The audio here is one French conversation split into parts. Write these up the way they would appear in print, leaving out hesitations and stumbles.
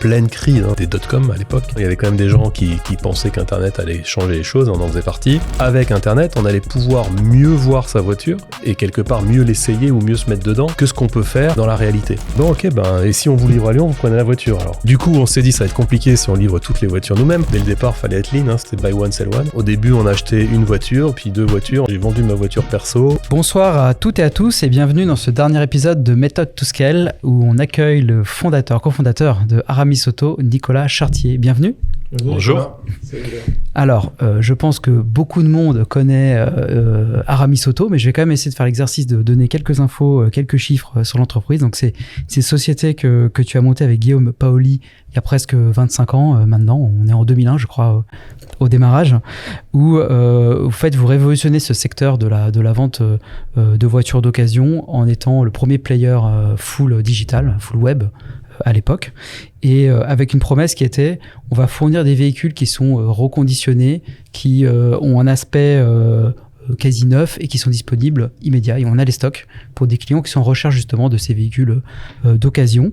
pleine crise des dot-com à l'époque. Il y avait quand même des gens qui pensaient qu'Internet allait changer les choses, on en faisait partie. Avec Internet, on allait pouvoir mieux voir sa voiture et quelque part mieux l'essayer ou mieux se mettre dedans que ce qu'on peut faire dans la réalité. Bon ok, et si on vous livre à Lyon, vous prenez la voiture alors. Du coup, on s'est dit ça va être compliqué si on livre toutes les voitures nous-mêmes. Dès le départ, fallait être lean, c'était buy one, sell one. Au début, on a acheté une voiture, puis 2 voitures. J'ai vendu ma voiture perso. Bonsoir à toutes et à tous et bienvenue dans ce dernier épisode de Méthode to Scale où on accueille le cofondateur de Aramis Auto, Nicolas Chartier. Bienvenue. Bonjour. Alors, je pense que beaucoup de monde connaît Aramis Auto, mais je vais quand même essayer de faire l'exercice de donner quelques infos, quelques chiffres sur l'entreprise. Donc, c'est une société que tu as montée avec Guillaume Paoli il y a presque 25 ans maintenant. On est en 2001, je crois, au démarrage, où en fait, vous révolutionnez ce secteur de la vente de voitures d'occasion en étant le premier player full digital, full web, à l'époque, et avec une promesse qui était on va fournir des véhicules qui sont reconditionnés, qui ont un aspect quasi neuf et qui sont disponibles immédiats, et on a les stocks pour des clients qui sont en recherche justement de ces véhicules d'occasion.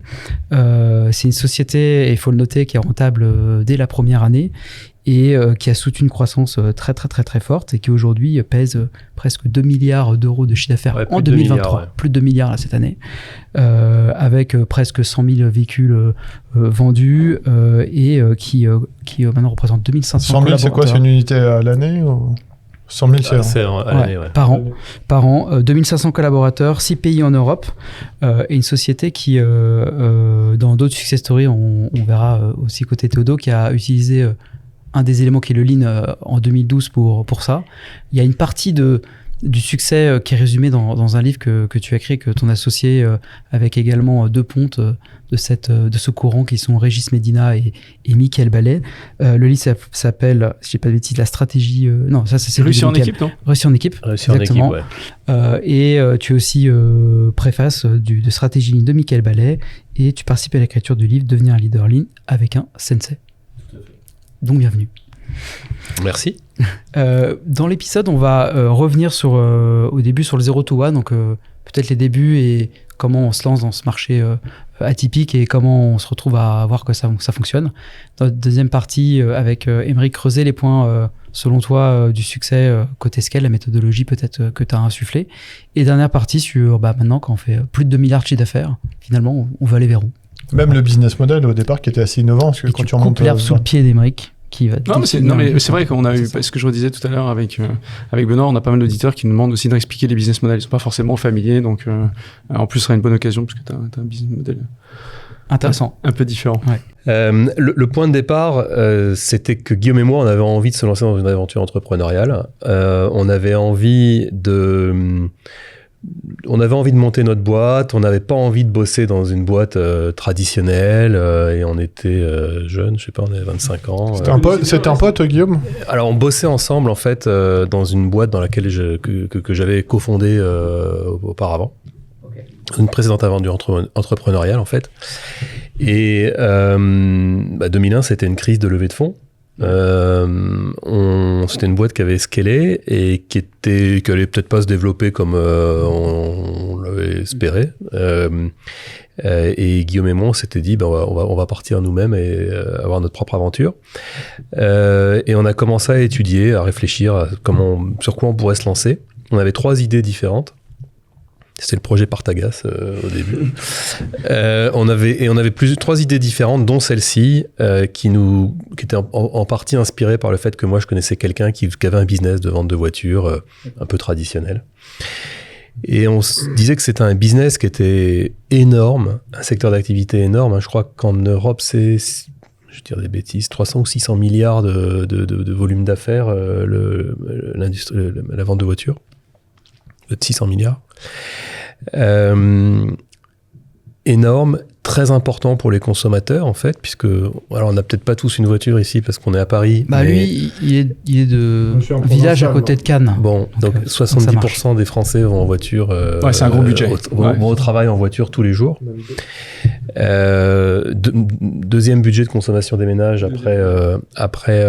C'est une société, et il faut le noter, qui est rentable dès la première année et qui a soutenu une croissance très très très très forte et qui aujourd'hui pèse presque 2 milliards d'euros de chiffre d'affaires en 2023, plus de 2 milliards là, cette année, avec presque 100 000 véhicules vendus et qui maintenant représente 2500 100 000 c'est quoi, c'est une unité à l'année ou... 100 000 c'est à l'année, par an, 2500 collaborateurs, 6 pays en Europe, et une société qui, dans d'autres success stories, on verra aussi côté Théodo, qui a utilisé un des éléments qui est le lean en 2012 pour ça. Il y a une partie du succès qui est résumé dans un livre que tu as écrit, que ton associé, avec également 2 pontes de ce courant qui sont Régis Medina et Mickaël Ballet. Le livre s'appelle, si je ne dis pas de bêtises, la stratégie... non, ça c'est Réussir en équipe, non ? Réussir en équipe, exactement. Et tu as aussi préface de stratégie lean de Mickaël Ballet, et tu participes à l'écriture du livre Devenir un leader lean avec un sensei. Donc bienvenue. Merci. Dans l'épisode, on va revenir au début sur le 0 to 1, donc peut-être les débuts et comment on se lance dans ce marché atypique et comment on se retrouve à voir que ça fonctionne. Dans la deuxième partie, avec Émeric, creuser les points, selon toi, du succès côté scale, la méthodologie peut-être que tu as insufflé. Et dernière partie sur maintenant, quand on fait plus de 2 milliards de chiffre d'affaires, finalement, on va aller vers où ? Même le business model au départ qui était assez innovant, parce que et quand tu remontes l'herbe sous le pied d'Émeric. Non, mais c'est vrai qu'on a eu, ce que je redisais tout à l'heure avec Benoît, on a pas mal d'auditeurs qui nous demandent aussi d'expliquer les business models. Ils sont pas forcément familiers, donc en plus, ce sera une bonne occasion parce que tu as un business model intéressant, un peu différent. Ouais. Le point de départ, c'était que Guillaume et moi, on avait envie de se lancer dans une aventure entrepreneuriale. On avait envie de monter notre boîte, on n'avait pas envie de bosser dans une boîte traditionnelle, et on était jeunes, je sais pas, on avait 25 ans. C'était un pote, Guillaume ? Alors on bossait ensemble en fait dans une boîte dans laquelle que j'avais cofondé auparavant. Okay. Une précédente aventure entrepreneuriale en fait. Et 2001, c'était une crise de levée de fonds. C'était une boîte qui avait scalé et qui allait peut-être pas se développer comme on l'avait espéré. Et Guillaume et moi, on s'était dit, on va partir nous-mêmes et avoir notre propre aventure. Et on a commencé à étudier, à réfléchir sur quoi on pourrait se lancer. On avait 3 idées différentes. C'était le projet Partagas au début. On avait 3 idées différentes, dont celle-ci, qui était en partie inspirée par le fait que moi je connaissais quelqu'un qui avait un business de vente de voitures un peu traditionnel. Et on se disait que c'était un business qui était énorme, un secteur d'activité énorme. Je crois qu'en Europe, c'est, je dirais des bêtises, 300 ou 600 milliards de volume d'affaires, la vente de voitures. De 600 milliards. Énorme, très important pour les consommateurs en fait, puisque alors on n'a peut-être pas tous une voiture ici parce qu'on est à Paris. Lui, il est de village à côté de Cannes. Bon, donc 70% des Français vont en voiture. C'est un gros budget. Vont au travail en voiture tous les jours. Deuxième budget de consommation des ménages après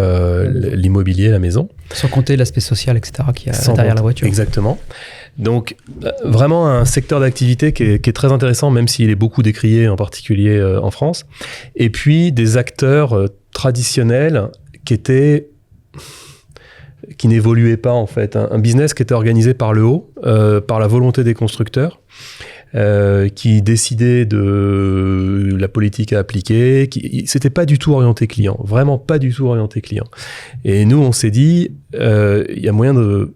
l'immobilier, la maison. Sans compter l'aspect social, etc., qui est derrière la voiture. Exactement. Donc, vraiment un secteur d'activité qui est très intéressant, même s'il est beaucoup décrié, en particulier en France. Et puis, des acteurs traditionnels qui n'évoluaient pas, en fait. Un business qui était organisé par le haut, par la volonté des constructeurs, qui décidaient de la politique à appliquer. C'était pas du tout orienté client, vraiment pas du tout orienté client. Et nous, on s'est dit, il y a moyen de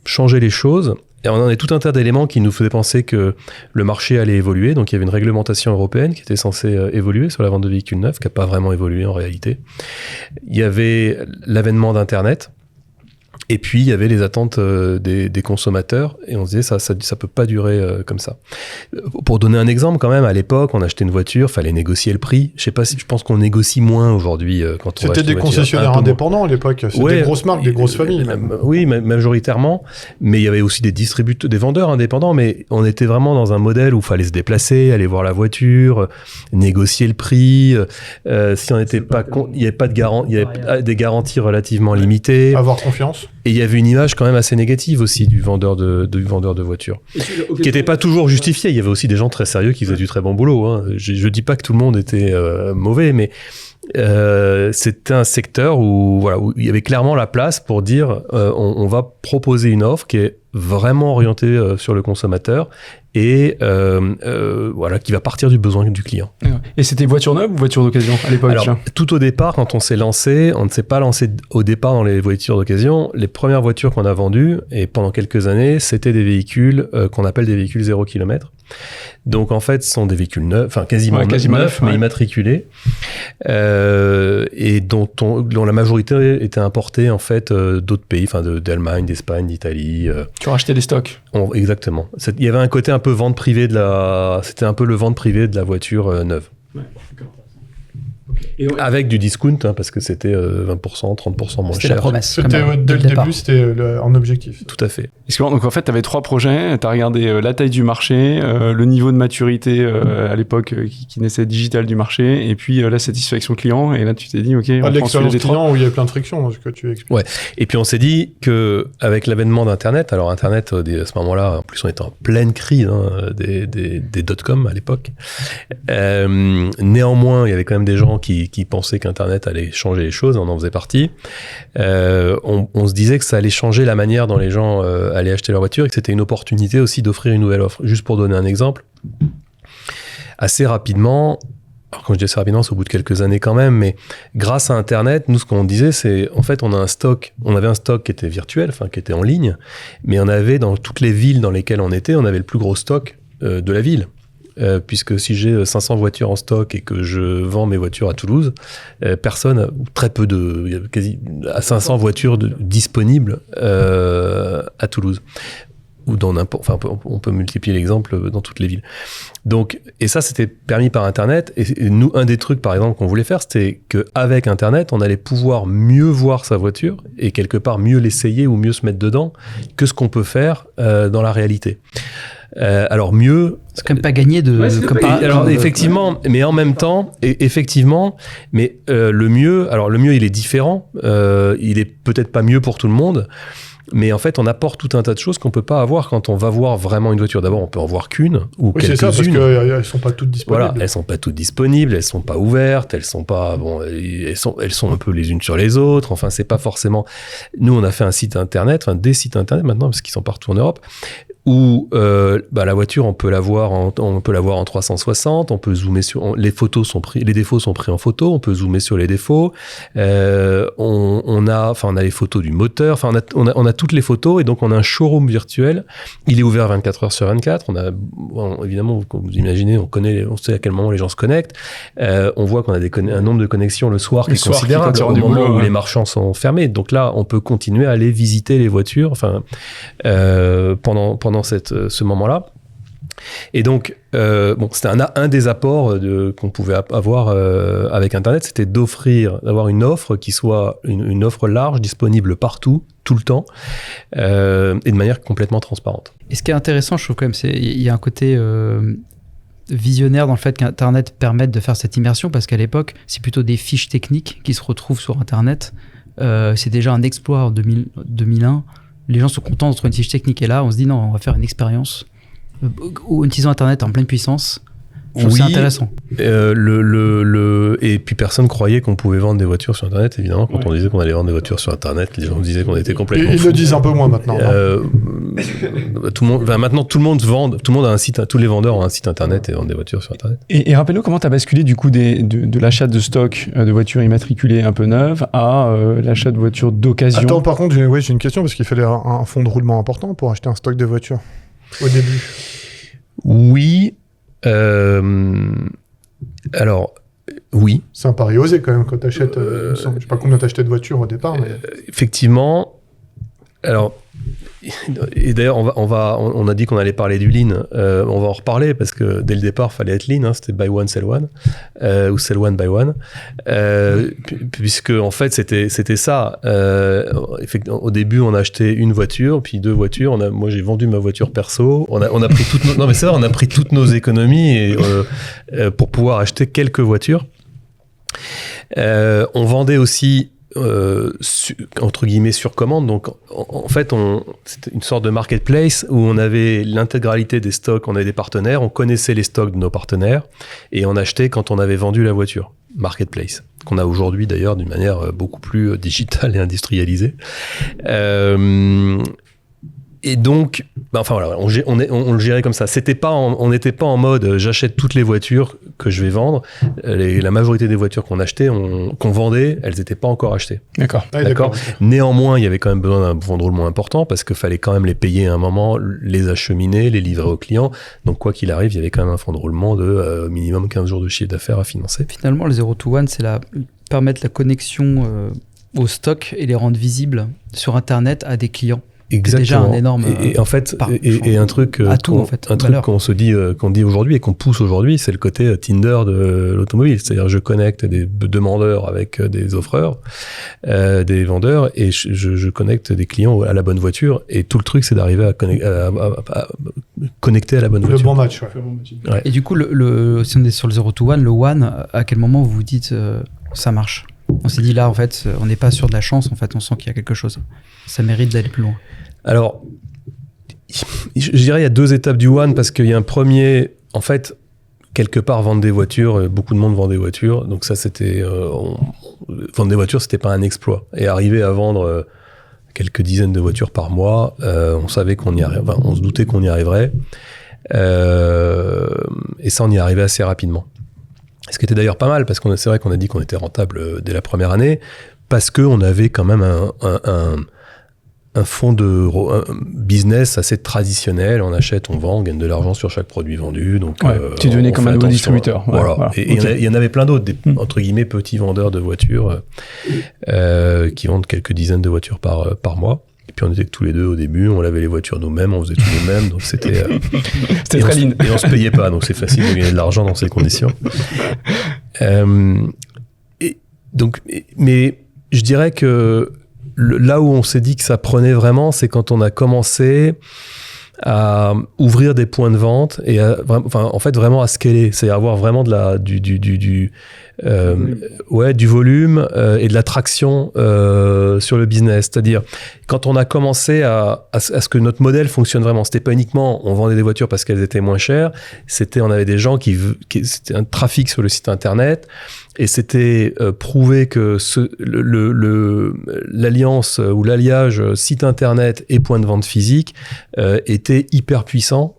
changer les choses. Et on en a tout un tas d'éléments qui nous faisaient penser que le marché allait évoluer. Donc il y avait une réglementation européenne qui était censée évoluer sur la vente de véhicules neufs, qui n'a pas vraiment évolué en réalité. Il y avait l'avènement d'Internet. Et puis, il y avait les attentes des consommateurs. Et on se disait, ça peut pas durer comme ça. Pour donner un exemple, quand même, à l'époque, on achetait une voiture, fallait négocier le prix. Je pense qu'on négocie moins aujourd'hui quand on achète C'était des concessionnaires indépendants à l'époque. C'était des grosses marques, des grosses familles. Oui, majoritairement. Mais il y avait aussi des distributeurs, des vendeurs indépendants. Mais on était vraiment dans un modèle où il fallait se déplacer, aller voir la voiture, négocier le prix. Si on n'était pas il n'y avait pas de garantie, il y avait des garanties relativement limitées. Avoir confiance. Et il y avait une image quand même assez négative aussi du vendeur de voitures, qui n'était pas toujours justifiée. Il y avait aussi des gens très sérieux qui faisaient du très bon boulot. Hein. Je dis pas que tout le monde était mauvais, mais c'était un secteur où il y avait clairement la place pour dire on va proposer une offre qui est vraiment orientée sur le consommateur et qui va partir du besoin du client. Et c'était voiture neuve ou voiture d'occasion à l'époque? Alors, tout au départ, quand on s'est lancé, on ne s'est pas lancé au départ dans les voitures d'occasion. Les premières voitures qu'on a vendues, et pendant quelques années, c'était des véhicules qu'on appelle des véhicules 0 km. Donc en fait, ce sont des véhicules neufs, enfin quasiment neufs, mais immatriculés, et dont la majorité était importée en fait d'autres pays, enfin d'Allemagne, d'Espagne, d'Italie. Tu as acheté des stocks. Exactement. Il y avait un côté un peu vente privée c'était un peu le vente privée de la voiture neuve. Ouais, d'accord. Avec du discount, parce que c'était 20%, 30% moins cher. C'était la promesse. Dès le début, c'était en objectif. Tout à fait. Donc en fait, tu avais 3 projets, tu as regardé la taille du marché, le niveau de maturité à l'époque qui naissait digital du marché, et puis la satisfaction client, et là tu t'es dit, ok, on l'expérience client où il y avait plein de frictions, ce que tu expliques. Ouais. Et puis on s'est dit qu'avec l'avènement d'Internet, alors Internet, à ce moment-là, en plus on était en pleine crise des dot-com à l'époque, néanmoins, il y avait quand même des gens qui pensaient qu'Internet allait changer les choses, on en faisait partie. On se disait que ça allait changer la manière dont les gens allaient acheter leur voiture et que c'était une opportunité aussi d'offrir une nouvelle offre. Juste pour donner un exemple, assez rapidement, alors quand je dis assez rapidement, c'est au bout de quelques années quand même, mais grâce à Internet, nous ce qu'on disait, c'est en fait on avait un stock qui était virtuel, enfin qui était en ligne, mais on avait dans toutes les villes dans lesquelles on était, on avait le plus gros stock de la ville. Puisque si j'ai 500 voitures en stock et que je vends mes voitures à Toulouse, personne, ou très peu à 500 voitures disponibles à Toulouse. Ou on peut multiplier l'exemple dans toutes les villes. Donc, et ça, c'était permis par Internet. Et nous, un des trucs, par exemple, qu'on voulait faire, c'était qu'avec Internet, on allait pouvoir mieux voir sa voiture et quelque part mieux l'essayer ou mieux se mettre dedans que ce qu'on peut faire dans la réalité. Alors mieux, c'est quand même pas gagné alors effectivement, mais en même temps, mais le mieux, il est différent. Il est peut-être pas mieux pour tout le monde. Mais en fait, on apporte tout un tas de choses qu'on peut pas avoir quand on va voir vraiment une voiture. D'abord, on peut en voir qu'une ou quelques-unes. C'est ça, parce qu'elles sont pas toutes disponibles. Voilà, elles sont pas toutes disponibles, elles sont pas ouvertes, elles sont pas elles sont un peu les unes sur les autres. Enfin, c'est pas forcément. Nous, on a fait un site internet, des sites internet maintenant parce qu'ils sont partout en Europe, où la voiture, on peut la voir en 360, on peut zoomer sur les défauts sont pris en photo, on peut zoomer sur les défauts. On a les photos du moteur, on a toutes les photos et donc on a un showroom virtuel. Il est ouvert 24 heures sur 24. Évidemment, comme vous imaginez, on sait à quel moment les gens se connectent. On voit qu'on a un nombre de connexions le soir qui est considérable au moment où les marchands sont fermés. Donc là, on peut continuer à aller visiter les voitures, pendant ce moment-là. Et donc, c'était un des apports qu'on pouvait avoir avec Internet, c'était d'avoir une offre qui soit une offre large, disponible partout, tout le temps, et de manière complètement transparente. Et ce qui est intéressant, je trouve quand même, il y a un côté visionnaire dans le fait qu'Internet permette de faire cette immersion, parce qu'à l'époque, c'est plutôt des fiches techniques qui se retrouvent sur Internet. C'est déjà un exploit en 2001. Les gens sont contents de trouver une fiche technique. Et là, on se dit non, on va faire une expérience en utilisant Internet en pleine puissance. Je trouve ça intéressant. Et puis personne croyait qu'on pouvait vendre des voitures sur Internet, évidemment. Quand on disait qu'on allait vendre des voitures sur Internet, les gens disaient qu'on était complètement Ils le disent un peu moins maintenant. Maintenant, tout le monde a un site, tous les vendeurs ont un site Internet et vendent des voitures sur Internet. Et rappelle-nous comment tu as basculé du coup de l'achat de stock de voitures immatriculées un peu neuves à l'achat de voitures d'occasion. Attends, par contre, j'ai une question, parce qu'il fallait un fonds de roulement important pour acheter un stock de voitures au début. Oui. Alors, oui. C'est un pari osé quand même quand tu achètes. Je sais pas combien tu acheté de voitures au départ, mais. Effectivement. Alors, et d'ailleurs, on a dit qu'on allait parler du lean. On va en reparler parce que dès le départ, il fallait être lean. Hein, c'était buy one, sell one, ou sell one, buy one. Puisque en fait, c'était ça. Au début, on a acheté une voiture, puis 2 voitures. Moi, j'ai vendu ma voiture perso. On a pris non, mais c'est vrai, on a pris toutes nos économies pour pouvoir acheter quelques voitures. On vendait aussi entre guillemets sur commande. Donc en fait c'était une sorte de marketplace où on avait l'intégralité des stocks, on avait des partenaires, on connaissait les stocks de nos partenaires et on achetait quand on avait vendu la voiture. Marketplace, qu'on a aujourd'hui d'ailleurs d'une manière beaucoup plus digitale et industrialisée. Et donc, enfin voilà, on le gérait comme ça. On n'était pas en mode j'achète toutes les voitures que je vais vendre. La majorité des voitures qu'on achetait, qu'on vendait, elles n'étaient pas encore achetées. D'accord. Ah, d'accord. Néanmoins, il y avait quand même besoin d'un fonds de roulement important parce qu'il fallait quand même les payer à un moment, les acheminer, les livrer aux clients. Donc quoi qu'il arrive, il y avait quand même un fonds de roulement de minimum 15 jours de chiffre d'affaires à financer. Finalement, le 0 to 1, c'est permettre la connexion au stock et les rendre visibles sur Internet à des clients. Exactement. C'est déjà un énorme et en fait un truc qu'on se dit qu'on dit aujourd'hui et qu'on pousse aujourd'hui, c'est le côté Tinder de l'automobile, c'est-à-dire je connecte des demandeurs avec des offreurs, des vendeurs, et je connecte des clients à la bonne voiture, et tout le truc c'est d'arriver à connecter à la bonne voiture. Le bon match, ouais. Ouais. Et du coup, si on est sur le 0 to 1, le one, à quel moment vous vous dites ça marche? On s'est dit là, en fait, on n'est pas sûr de la chance, en fait, on sent qu'il y a quelque chose. Ça mérite d'aller plus loin. Alors, je dirais il y a 2 étapes du one, parce qu'il y a un premier, en fait, quelque part vendre des voitures, beaucoup de monde vend des voitures, donc ça c'était, vendre des voitures c'était pas un exploit, et arriver à vendre quelques dizaines de voitures par mois, on savait qu'on y arriverait, enfin, on se doutait qu'on y arriverait, et ça on y arrivait assez rapidement. Ce qui était d'ailleurs pas mal, parce que c'est vrai qu'on a dit qu'on était rentable dès la première année, parce qu'on avait quand même un fonds de business assez traditionnel. On achète, on vend, on gagne de l'argent sur chaque produit vendu. Donc, tu devenais comme un nouveau distributeur. Voilà. Et il y en avait plein d'autres, des entre guillemets petits vendeurs de voitures qui vendent quelques dizaines de voitures par mois. Et puis on était tous les deux au début, on lavait les voitures nous-mêmes, on faisait tout nous-mêmes, donc c'était c'était très lean. Et on se payait pas, donc c'est facile de gagner de l'argent dans ces conditions. Mais je dirais que là où on s'est dit que ça prenait vraiment, c'est quand on a commencé à ouvrir des points de vente et vraiment à scaler, c'est-à-dire avoir vraiment du volume et de la traction sur le business. C'est-à-dire, quand on a commencé à ce que notre modèle fonctionne vraiment, c'était pas uniquement on vendait des voitures parce qu'elles étaient moins chères, on avait des gens c'était un trafic sur le site internet, et c'était prouvé que l'alliance ou l'alliage site internet et point de vente physique était hyper puissant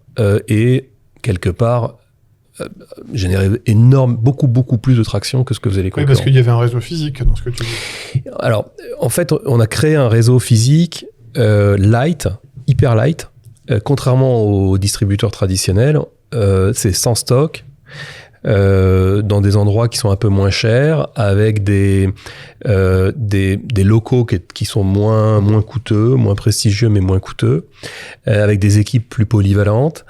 et quelque part générait beaucoup plus de traction que ce que faisaient les concurrents. Oui, parce qu'il y avait un réseau physique dans ce que tu dis. Alors, en fait, on a créé un réseau physique hyper light, contrairement aux distributeurs traditionnels. C'est sans stock, dans des endroits qui sont un peu moins chers, avec des locaux qui sont moins coûteux, moins prestigieux mais moins coûteux, avec des équipes plus polyvalentes,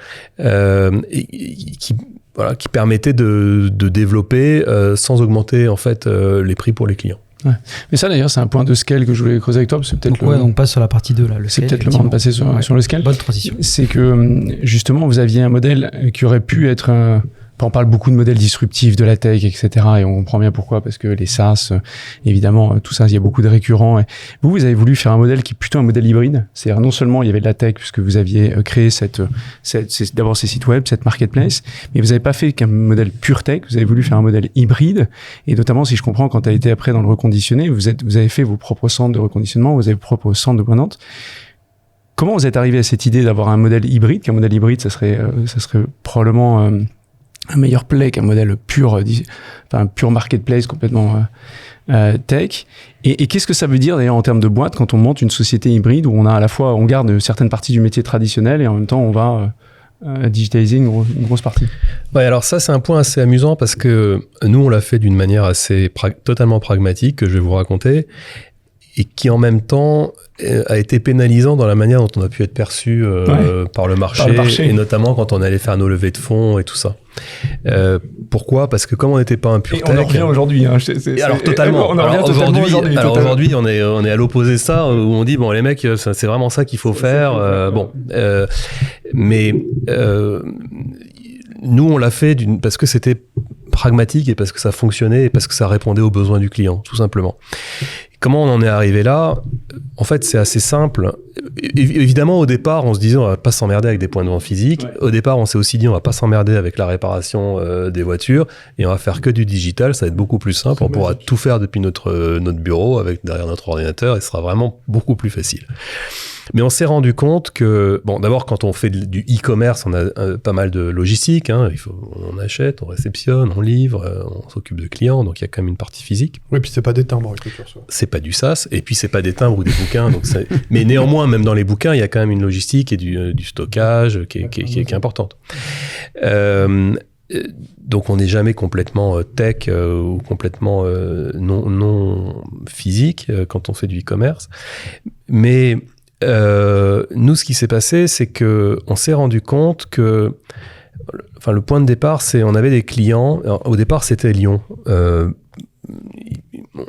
qui permettaient de développer sans augmenter en fait les prix pour les clients. Ouais. Mais ça d'ailleurs c'est un point de scale que je voulais creuser avec toi, parce que peut-être on passe sur la partie 2 là, c'est peut-être le moment de passer sur le scale. Bonne transition. C'est que justement vous aviez un modèle qui aurait pu être on parle beaucoup de modèles disruptifs de la tech, etc. Et on comprend bien pourquoi, parce que les SaaS, évidemment, tout ça, il y a beaucoup de récurrents. Et vous avez voulu faire un modèle qui est plutôt un modèle hybride. C'est-à-dire, non seulement il y avait de la tech, puisque vous aviez créé d'abord ces sites web, cette marketplace, mais vous n'avez pas fait qu'un modèle pure tech. Vous avez voulu faire un modèle hybride. Et notamment, si je comprends, quand tu as été après dans le reconditionné, vous avez fait vos propres centres de reconditionnement, vous avez vos propres centres de pointe. Comment vous êtes arrivé à cette idée d'avoir un modèle hybride? Qu'un modèle hybride, ça serait probablement un meilleur play qu'un modèle pur marketplace complètement tech. Et qu'est-ce que ça veut dire d'ailleurs en termes de boîte quand on monte une société hybride où on a à la fois, on garde certaines parties du métier traditionnel et en même temps on va digitaliser une grosse partie? Ouais, alors ça c'est un point assez amusant parce que nous on l'a fait d'une manière assez totalement pragmatique que je vais vous raconter et qui en même temps a été pénalisant dans la manière dont on a pu être perçu par le marché, et notamment quand on allait faire nos levées de fonds et tout ça. Pourquoi? Parce que comme on n'était pas un pur tech... On en revient aujourd'hui. Hein, alors totalement. Aujourd'hui, on est à l'opposé de ça, où on dit, bon les mecs, c'est vraiment ça qu'il faut faire. Mais nous, on l'a fait parce que c'était pragmatique et parce que ça fonctionnait et parce que ça répondait aux besoins du client, tout simplement. Comment on en est arrivé là? En fait, c'est assez simple. Évidemment, au départ, on se disait on va pas s'emmerder avec des points de vente physiques. Ouais. Au départ, on s'est aussi dit on va pas s'emmerder avec la réparation des voitures et on va faire que du digital. Ça va être beaucoup plus simple. On pourra tout faire depuis notre bureau derrière notre ordinateur et ce sera vraiment beaucoup plus facile. Mais on s'est rendu compte que, bon, d'abord, quand on fait du e-commerce, on a pas mal de logistique. Hein, on achète, on réceptionne, on livre, on s'occupe de clients. Donc, il y a quand même une partie physique. Oui, puis c'est pas des timbres que tu reçois. C'est pas du SaaS. Et puis, c'est pas des timbres ou des bouquins. Donc mais néanmoins, même dans les bouquins, il y a quand même une logistique et du stockage qui est importante. Donc, on n'est jamais complètement tech ou complètement non physique quand on fait du e-commerce. Mais... nous, ce qui s'est passé, c'est que on s'est rendu compte que, enfin, le point de départ, c'est on avait des clients. Alors, au départ, c'était Lyon.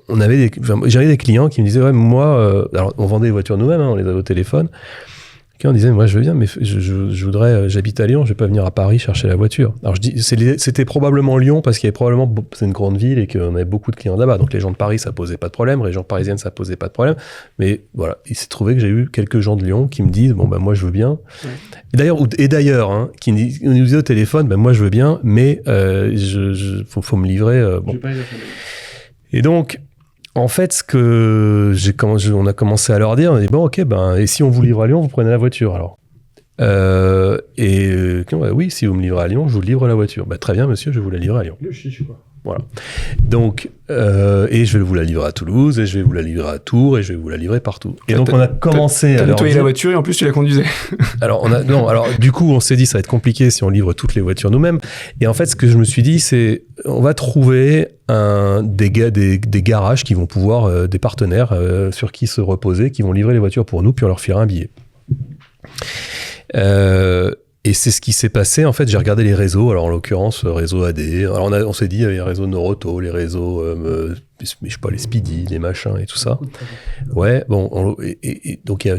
J'avais des clients qui me disaient, ouais, moi, alors on vendait les voitures nous-mêmes, hein, on les avait au téléphone. Quand on disait, moi je veux bien, mais je voudrais, j'habite à Lyon, je vais pas venir à Paris chercher la voiture. Alors je dis, c'était probablement Lyon parce qu'il y avait probablement, c'est une grande ville et qu'on avait beaucoup de clients là-bas. Donc les gens de Paris, ça posait pas de problème, les gens parisiennes, ça posait pas de problème. Mais voilà, il s'est trouvé que j'ai eu quelques gens de Lyon qui me disent, bon ben moi je veux bien. Ouais. Et d'ailleurs, hein, qui nous disaient au téléphone, ben moi je veux bien, mais faut me livrer. Bon. Et donc. En fait, ce que on a commencé à leur dire, on a dit bon, ok, ben, et si on vous livre à Lyon, vous prenez la voiture alors. Oui, si vous me livrez à Lyon, je vous livre la voiture. Très bien, monsieur, je vais vous la livrer à Lyon. Voilà. Donc, et je vais vous la livrer à Toulouse, et je vais vous la livrer à Tours, et je vais vous la livrer partout. Et donc, on a commencé à leur dire... la voiture et en plus, tu la conduisais. Alors, du coup, on s'est dit, ça va être compliqué si on livre toutes les voitures nous-mêmes. Et en fait, ce que je me suis dit, c'est, on va trouver des garages qui vont pouvoir, des partenaires sur qui se reposer, qui vont livrer les voitures pour nous, puis on leur filera un billet. Et c'est ce qui s'est passé. En fait, j'ai regardé les réseaux. Alors, en l'occurrence, réseau AD. Alors, on s'est dit, il y avait les réseaux Noroto, les réseaux, je sais pas, les Speedy, les machins et tout ça. Ouais, bon. Donc, il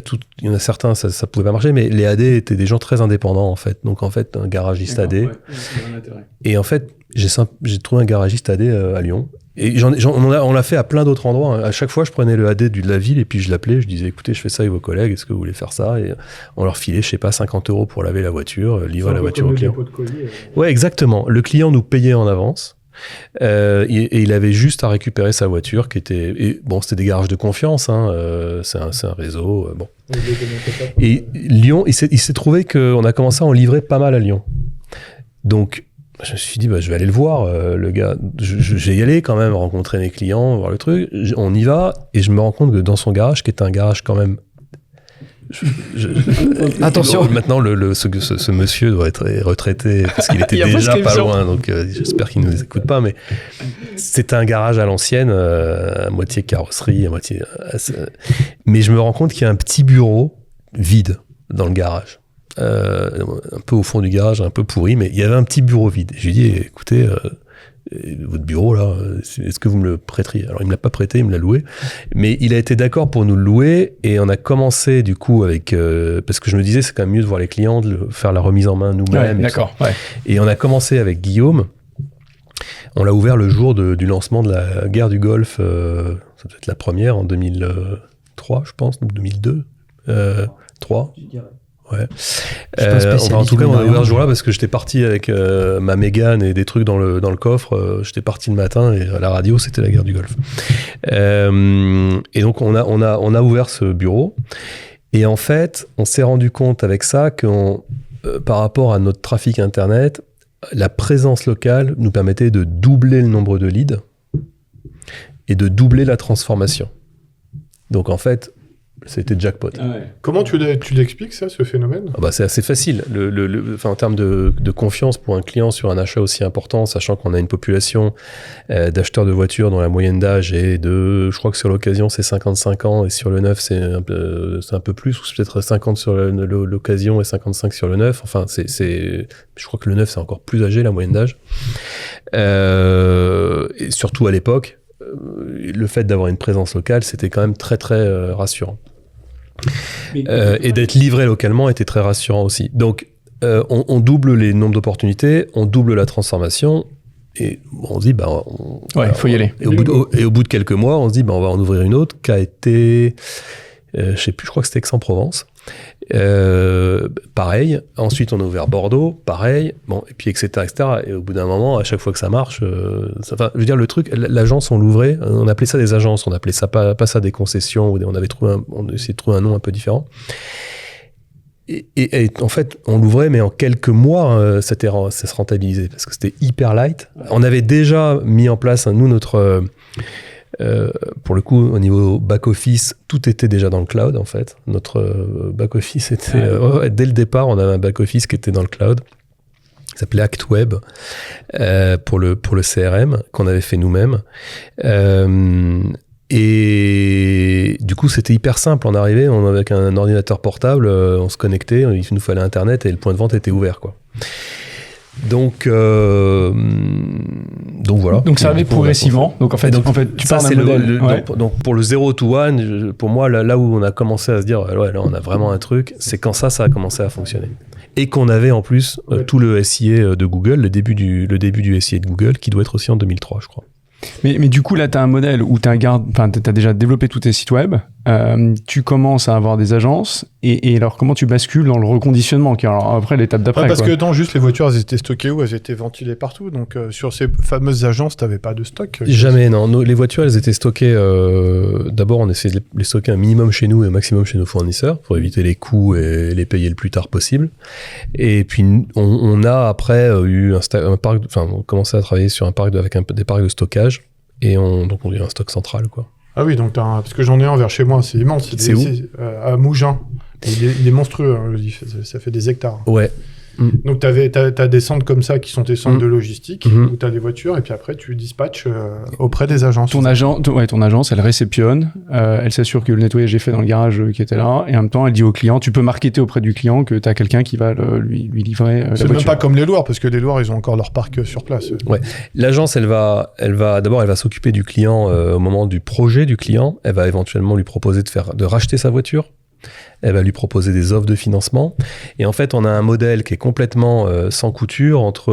y en a certains, ça pouvait pas marcher, mais les AD étaient des gens très indépendants, en fait. Donc, en fait, un garagiste AD. Ouais, et en fait, j'ai trouvé un garagiste AD à Lyon. Et on l'a fait à plein d'autres endroits. À chaque fois, je prenais le AD de la ville et puis je l'appelais, je disais, écoutez, je fais ça avec vos collègues, est-ce que vous voulez faire ça? Et on leur filait, je sais pas, 50 € pour laver la voiture, livrer la voiture au client. Ouais, exactement. Le client nous payait en avance. Et il avait juste à récupérer sa voiture qui était... Et bon, c'était des garages de confiance, hein, c'est un réseau, bon. Et Lyon, il s'est trouvé qu'on a commencé à en livrer pas mal à Lyon. Donc, je me suis dit, je vais aller le voir, le gars. Je vais y aller quand même, rencontrer mes clients, voir le truc. On y va, et je me rends compte que dans son garage, qui est un garage quand même... Attention. Maintenant, ce monsieur doit être retraité, parce qu'il était déjà pas loin, donc j'espère qu'il ne nous écoute pas, mais c'était un garage à l'ancienne, à moitié carrosserie, à moitié... Mais je me rends compte qu'il y a un petit bureau vide dans le garage. Un peu au fond du garage, un peu pourri, mais il y avait un petit bureau vide. Je lui ai dit, écoutez, votre bureau là, est-ce que vous me le prêteriez? Alors il me l'a pas prêté, il me l'a loué, mais il a été d'accord pour nous le louer et on a commencé du coup avec parce que je me disais c'est quand même mieux de voir les clients, de faire la remise en main nous-mêmes. D'accord. Et on a commencé avec Guillaume. On l'a ouvert le jour du lancement de la guerre du Golfe. Ça doit être la première en 2003, je pense, ou 2002, 3. Ouais. En tout cas, on a ouvert ce jour-là parce que j'étais parti avec ma Mégane et des trucs dans le coffre. J'étais parti le matin et à la radio, c'était la guerre du Golfe. Et donc, on a ouvert ce bureau. Et en fait, on s'est rendu compte avec ça que par rapport à notre trafic Internet, la présence locale nous permettait de doubler le nombre de leads et de doubler la transformation. Donc, en fait, c'était jackpot. Comment tu l'expliques, ça, ce phénomène? C'est assez facile. En termes de confiance pour un client sur un achat aussi important, sachant qu'on a une population d'acheteurs de voitures dont la moyenne d'âge est je crois que sur l'occasion, c'est 55 ans, et sur le neuf, c'est un peu plus, ou c'est peut-être 50 sur l'occasion et 55 sur le neuf. Enfin, je crois que le neuf, c'est encore plus âgé, la moyenne d'âge. Et surtout à l'époque, le fait d'avoir une présence locale, c'était quand même très, très rassurant. Et d'être livré localement était très rassurant aussi. Donc, on double les nombres d'opportunités, on double la transformation, et on se dit, il faut y aller. Et au bout de quelques mois, on se dit, on va en ouvrir une autre qui a été, je sais plus, je crois que c'était Aix-en-Provence. Pareil. Ensuite, on a ouvert Bordeaux, pareil. Bon, et puis etc. Et au bout d'un moment, à chaque fois que ça marche, je veux dire, le truc, l'agence, on l'ouvrait. On appelait ça des agences. On appelait ça pas ça des concessions. On essayait de trouver un nom un peu différent. Et en fait, on l'ouvrait, mais en quelques mois, ça se rentabilisait parce que c'était hyper light. On avait déjà mis en place, nous, notre pour le coup, au niveau back-office, tout était déjà dans le cloud, en fait. Notre back-office était... dès le départ, on avait un back-office qui était dans le cloud, qui s'appelait ActWeb, pour le CRM, qu'on avait fait nous-mêmes. Et du coup, c'était hyper simple. On arrivait, avec un ordinateur portable, on se connectait, il nous fallait Internet, et le point de vente était ouvert, quoi. Donc voilà. Donc ça arrivait progressivement. Donc en fait, tu parles d'un modèle. Donc pour le 0 to 1, pour moi, là où on a commencé à se dire, ouais, là on a vraiment un truc, c'est quand ça a commencé à fonctionner. Et qu'on avait en plus tout le SIA de Google, le début du SIA de Google, qui doit être aussi en 2003, je crois. Mais du coup, là, tu as un modèle où tu as déjà développé tous tes sites web, tu commences à avoir des agences, et alors comment tu bascules dans le reconditionnement, qui est alors après l'étape d'après. Parce que juste les voitures, elles étaient stockées où? Elles étaient ventilées partout, donc sur ces fameuses agences, tu n'avais pas de stock? Jamais, non. Les voitures, elles étaient stockées, d'abord on essayait de les stocker un minimum chez nous et un maximum chez nos fournisseurs, pour éviter les coûts et les payer le plus tard possible. Et puis on a après eu un parc, on commençait à travailler sur un parc avec des parcs de stockage, et donc on a eu un stock central, quoi. Ah oui, donc parce que j'en ai un vers chez moi, c'est immense. C'est où? À Mougins. Il est monstrueux, hein, ça fait des hectares. Ouais. Donc t'as des centres comme ça qui sont tes centres de logistique, où t'as des voitures, et puis après tu dispatches auprès des agences. Ton agence, elle réceptionne, elle s'assure que le nettoyage est fait dans le garage qui était là, et en même temps elle dit au client, tu peux marketer auprès du client que t'as quelqu'un qui va lui livrer la voiture. C'est même pas comme les loueurs, parce que les loueurs ils ont encore leur parc sur place. Ouais. L'agence, elle va s'occuper du client au moment du projet du client. Elle va éventuellement lui proposer de racheter sa voiture. Elle va lui proposer des offres de financement. Et en fait, on a un modèle qui est complètement sans couture entre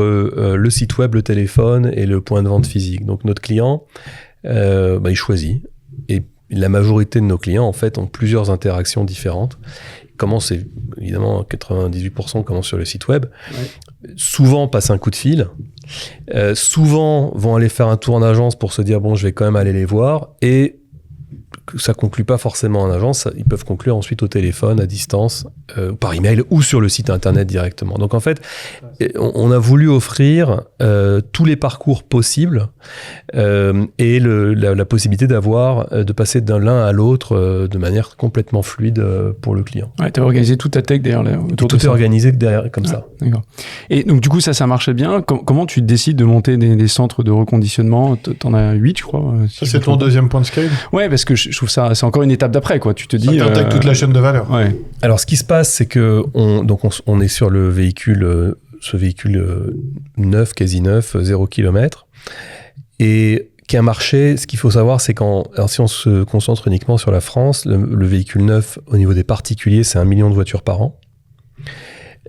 le site web, le téléphone et le point de vente physique. Donc notre client, il choisit. Et la majorité de nos clients, en fait, ont plusieurs interactions différentes. Commence, évidemment, 98% commencent sur le site web. Ouais. Souvent, passent un coup de fil. Souvent, vont aller faire un tour en agence pour se dire, bon, je vais quand même aller les voir. Et ça conclut pas forcément en agence, ils peuvent conclure ensuite au téléphone, à distance, par email ou sur le site internet directement. Donc en fait, on a voulu offrir tous les parcours possibles et la possibilité de passer d'un l'un à l'autre de manière complètement fluide pour le client. Ouais, tu as organisé toute ta tech derrière autour de ça. Tout est organisé derrière comme ça. D'accord. Et donc du coup ça marchait bien. Comment tu décides de monter des centres de reconditionnement? T'en as 8, je crois. Ça c'est ton deuxième point de scale? Ouais, parce que je trouve ça, c'est encore une étape d'après, quoi. Tu te dis. Ça t'intègre toute la chaîne de valeur. Ouais. Alors, ce qui se passe, c'est que on est sur le véhicule, ce véhicule neuf, quasi neuf, 0 km. Et qu'un marché, ce qu'il faut savoir, c'est si on se concentre uniquement sur la France, le véhicule neuf, au niveau des particuliers, c'est 1 million de voitures par an.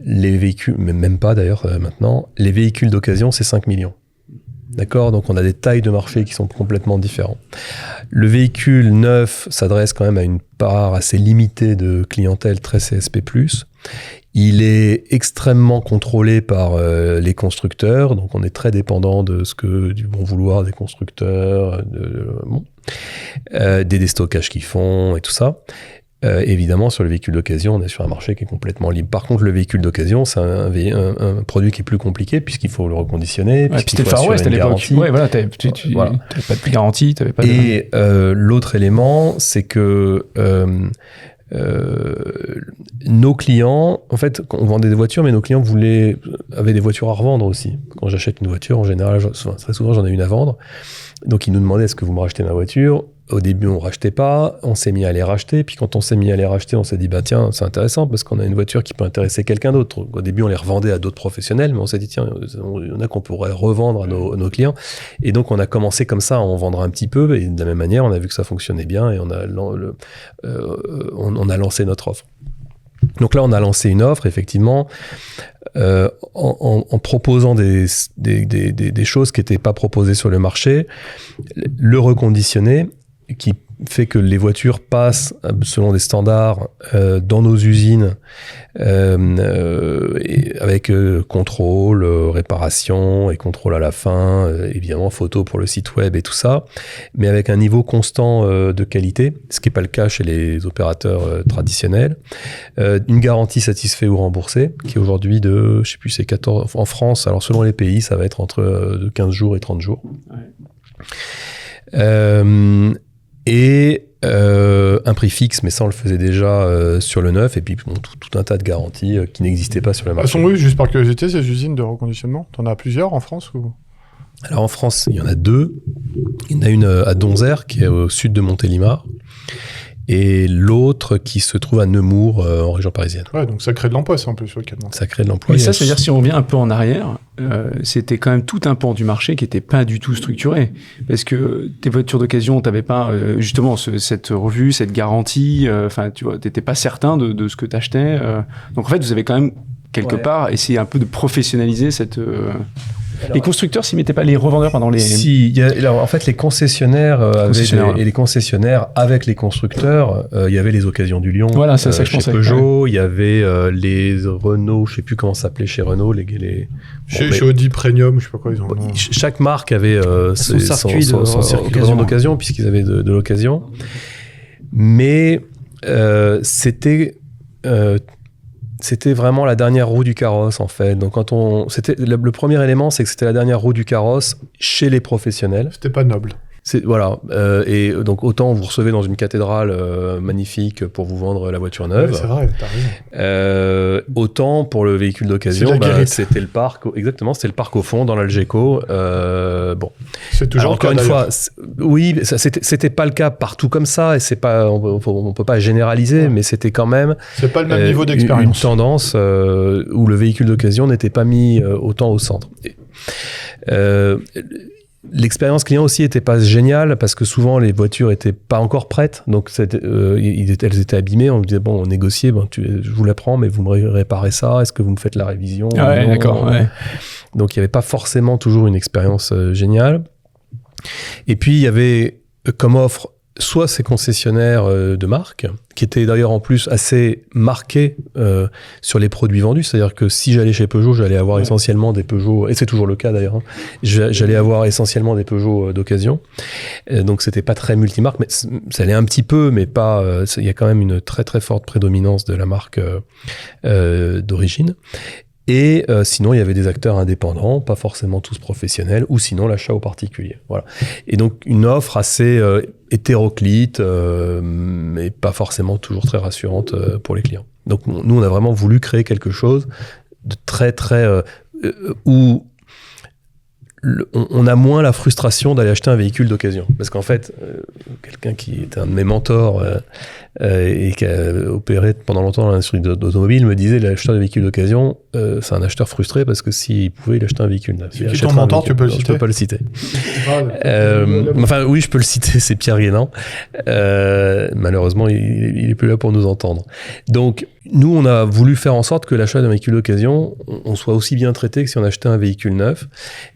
Les véhicules, même pas d'ailleurs maintenant, les véhicules d'occasion, c'est 5 millions. D'accord ? Donc on a des tailles de marché qui sont complètement différentes. Le véhicule neuf s'adresse quand même à une part assez limitée de clientèle très CSP+. Il est extrêmement contrôlé par les constructeurs, donc on est très dépendant du bon vouloir des constructeurs, des déstockages qu'ils font et tout ça. Évidemment, sur le véhicule d'occasion, on est sur un marché qui est complètement libre. Par contre, le véhicule d'occasion, c'est un produit qui est plus compliqué puisqu'il faut le reconditionner. Puis c'était le Far West à l'époque. Ouais, voilà, t'avais pas de garantie, t'avais pas de... Et l'autre élément, c'est que nos clients, en fait, on vendait des voitures, mais nos clients avaient des voitures à revendre aussi. Quand j'achète une voiture, en général, très souvent, j'en ai une à vendre. Donc, ils nous demandaient, est-ce que vous me rachetez ma voiture ? Au début, on rachetait pas, on s'est mis à les racheter. Puis quand on s'est mis à les racheter, on s'est dit, tiens, c'est intéressant parce qu'on a une voiture qui peut intéresser quelqu'un d'autre. Au début, on les revendait à d'autres professionnels, mais on s'est dit, tiens, il y en a qu'on pourrait revendre à nos clients. Et donc, on a commencé comme ça à en vendre un petit peu. Et de la même manière, on a vu que ça fonctionnait bien et on a lancé notre offre. Donc là, on a lancé une offre, effectivement, en proposant des choses qui n'étaient pas proposées sur le marché, le reconditionner, qui fait que les voitures passent selon des standards dans nos usines avec contrôle, réparation et contrôle à la fin, évidemment photo pour le site web et tout ça, mais avec un niveau constant de qualité, ce qui n'est pas le cas chez les opérateurs traditionnels. Une garantie satisfait ou remboursée, qui est aujourd'hui de, je sais plus, c'est 14, en France, alors selon les pays, ça va être entre de 15 jours et 30 jours. Ouais. Et un prix fixe, mais ça on le faisait déjà sur le neuf, et puis tout un tas de garanties qui n'existaient pas sur le marché. Elles sont où, juste par curiosité, ces usines de reconditionnement ? T'en as plusieurs en France ou... Alors en France, il y en a 2. Il y en a une à Donzère, qui est au sud de Montélimar, et l'autre qui se trouve à Nemours, en région parisienne. Ouais, donc ça crée de l'emploi, c'est un peu sur le cadre. Ça crée de l'emploi. Mais ça, c'est-à-dire, si on revient un peu en arrière, c'était quand même tout un pan du marché qui n'était pas du tout structuré. Parce que tes voitures d'occasion, t'avais pas justement cette revue, cette garantie, enfin, tu vois, t'étais pas certain de ce que t'achetais. Donc en fait, vous avez quand même, quelque part, essayé un peu de professionnaliser cette... Les constructeurs s'y mettaient pas, les revendeurs, pardon, les... Si, alors, en fait, les concessionnaires, et les concessionnaires avec les constructeurs, il y avait les occasions du Lion. Voilà, c'est ça que je pensais. Chez Peugeot, il y avait les Renault, je sais plus comment ça s'appelait chez Renault, chez Audi Premium, je sais pas quoi ils ont. Chaque marque avait son circuit de vente d'occasion, puisqu'ils avaient de l'occasion. Mais c'était vraiment la dernière roue du carrosse, en fait. Donc, le premier élément, c'est que c'était la dernière roue du carrosse chez les professionnels. C'était pas noble. Voilà. Et donc, autant vous recevez dans une cathédrale magnifique pour vous vendre la voiture neuve. Ouais, c'est vrai, t'as raison. Autant pour le véhicule d'occasion, c'était le parc. Exactement, c'était le parc au fond, dans l'Algeco. Bon. C'est toujours encore une fois, oui, c'était pas le cas partout comme ça, et c'est pas, on peut pas généraliser, mais c'était quand même. C'est pas le même niveau d'expérience. Une tendance où le véhicule d'occasion n'était pas mis autant au centre. L'expérience client aussi était pas géniale parce que souvent les voitures étaient pas encore prêtes, donc elles étaient abîmées. On me disait on négociait, je vous la prends, mais vous me réparez ça. Est-ce que vous me faites la révision ? Ouais, d'accord. Ouais. Donc il y avait pas forcément toujours une expérience géniale. Et puis il y avait comme offre soit ces concessionnaires de marque, qui étaient d'ailleurs en plus assez marqués sur les produits vendus. C'est-à-dire que si j'allais chez Peugeot, j'allais avoir essentiellement des Peugeot, et c'est toujours le cas d'ailleurs, j'allais avoir essentiellement des Peugeot d'occasion. Donc c'était pas très multimarque, mais ça allait un petit peu, mais pas. Il y a quand même une très très forte prédominance de la marque d'origine. Et sinon, il y avait des acteurs indépendants, pas forcément tous professionnels, ou sinon l'achat au particulier. Voilà. Et donc une offre assez hétéroclite, mais pas forcément toujours très rassurante pour les clients. Donc nous, on a vraiment voulu créer quelque chose de très très où on a moins la frustration d'aller acheter un véhicule d'occasion. Parce qu'en fait, quelqu'un qui est un de mes mentors et qui a opéré pendant longtemps dans l'industrie d'automobile me disait l'acheteur de véhicules d'occasion, c'est un acheteur frustré parce que s'il pouvait, il achetait un véhicule neuf. C'est qui ton mentor, tu peux le citer? Je peux pas le citer. Enfin, oui, je peux le citer, c'est Pierre Guénan. Malheureusement, il est plus là pour nous entendre. Donc, nous, on a voulu faire en sorte que l'achat d'un véhicule d'occasion, on soit aussi bien traité que si on achetait un véhicule neuf,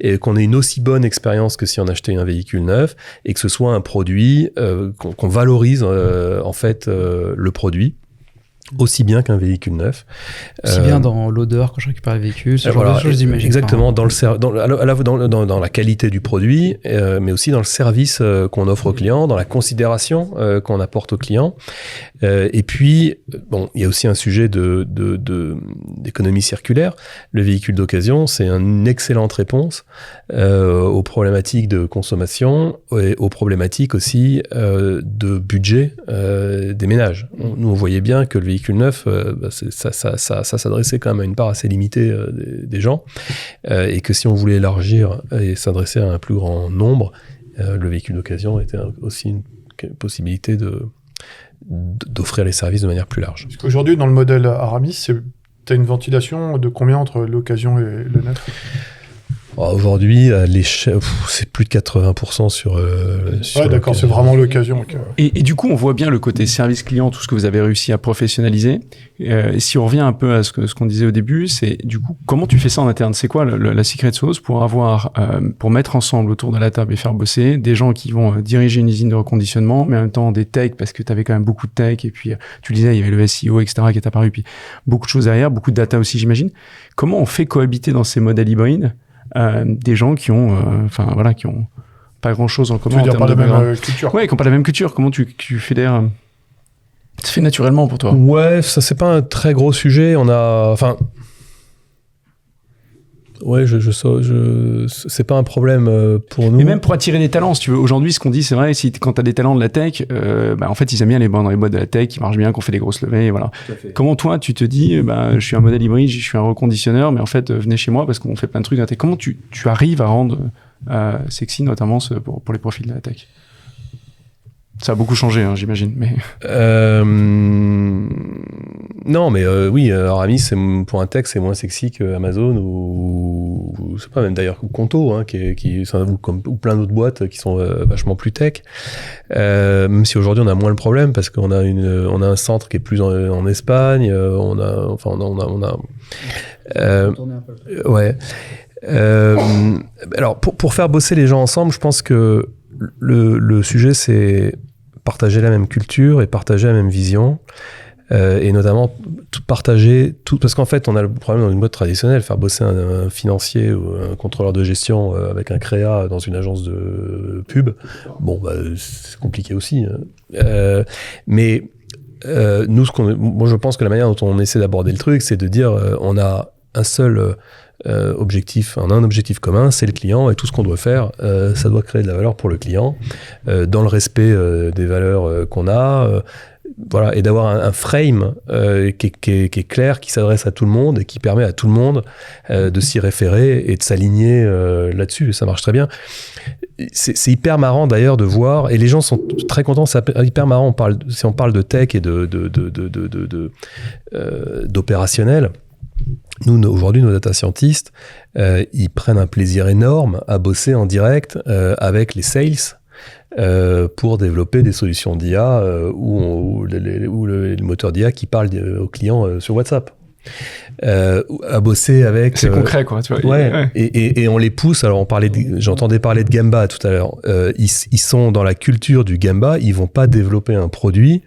et qu'on ait une aussi bonne expérience que si on achetait un véhicule neuf, et que ce soit un produit, qu'on valorise en fait le produit, aussi bien qu'un véhicule neuf. Aussi bien dans l'odeur quand je récupère le véhicule, ce genre de choses, j'imagine. Exactement, dans la qualité du produit, mais aussi dans le service qu'on offre au client, dans la considération qu'on apporte au client. Et puis, bon, il y a aussi un sujet d'économie circulaire. Le véhicule d'occasion, c'est une excellente réponse aux problématiques de consommation et aux problématiques aussi de budget des ménages. Nous, on voyait bien que le véhicule neuf, ça s'adressait quand même à une part assez limitée des gens, et que si on voulait élargir et s'adresser à un plus grand nombre, le véhicule d'occasion était aussi une possibilité d'offrir les services de manière plus large. Parce qu'aujourd'hui, dans le modèle Aramis, tu as une ventilation de combien entre l'occasion et le neuf? Aujourd'hui, c'est plus de 80% sur ouais, d'accord, c'est vraiment l'occasion. Okay. Et du coup, on voit bien le côté service client, tout ce que vous avez réussi à professionnaliser. Et si on revient un peu à ce qu'on disait au début, c'est du coup, comment tu fais ça en interne? C'est quoi la secret sauce pour mettre ensemble autour de la table et faire bosser des gens qui vont diriger une usine de reconditionnement, mais en même temps des techs, parce que tu avais quand même beaucoup de tech, et puis tu le disais, il y avait le SEO, etc., qui est apparu, puis beaucoup de choses derrière, beaucoup de data aussi, j'imagine. Comment on fait cohabiter dans ces modèles hybrides des gens qui ont qui ont pas grand chose en commun. Tu veux dire pas la même culture? Ouais, qui ont pas la même culture. Comment tu fédères? Ça se fait naturellement pour toi? Ouais, ça c'est pas un très gros sujet. Ouais, c'est pas un problème pour nous. Mais même pour attirer des talents, si tu veux. Aujourd'hui, ce qu'on dit, c'est vrai, quand t'as des talents de la tech, en fait, ils aiment bien les dans les boîtes de la tech, qui marchent bien, qu'on fait des grosses levées, voilà. Comment toi, tu te dis, je suis un modèle hybride, je suis un reconditionneur, mais en fait, venez chez moi parce qu'on fait plein de trucs. Comment tu arrives à rendre sexy, notamment pour les profils de la tech? Ça a beaucoup changé, hein, j'imagine. Mais... Non, mais oui, Aramis, pour un tech, c'est moins sexy que Amazon ou c'est pas même d'ailleurs Conto, hein, ou plein d'autres boîtes qui sont vachement plus tech. Même si aujourd'hui on a moins le problème parce qu'on a on a un centre qui est plus en Espagne. Ouais. Alors pour faire bosser les gens ensemble, je pense que le sujet c'est partager la même culture et partager la même vision. Et notamment partager tout, parce qu'en fait on a le problème dans une boîte traditionnelle, faire bosser un financier ou un contrôleur de gestion avec un créa dans une agence de pub, c'est compliqué aussi, mais nous moi je pense que la manière dont on essaie d'aborder le truc, c'est de dire on a un seul objectif, un objectif commun, c'est le client, et tout ce qu'on doit faire, ça doit créer de la valeur pour le client, dans le respect des valeurs qu'on a, voilà, et d'avoir un frame qui est clair, qui s'adresse à tout le monde et qui permet à tout le monde de s'y référer et de s'aligner là-dessus. Ça marche très bien. C'est hyper marrant d'ailleurs de voir, et les gens sont très contents. C'est hyper marrant. Si on parle de tech et d'opérationnel. Nous, aujourd'hui, nos data scientists, ils prennent un plaisir énorme à bosser en direct avec les sales pour développer des solutions d'IA ou le moteur d'IA qui parle aux clients sur WhatsApp. À bosser avec... C'est concret, quoi. Tu vois. Ouais. Et on les pousse. Alors, j'entendais parler de Gamba tout à l'heure. Ils sont dans la culture du Gamba. Ils vont pas développer un produit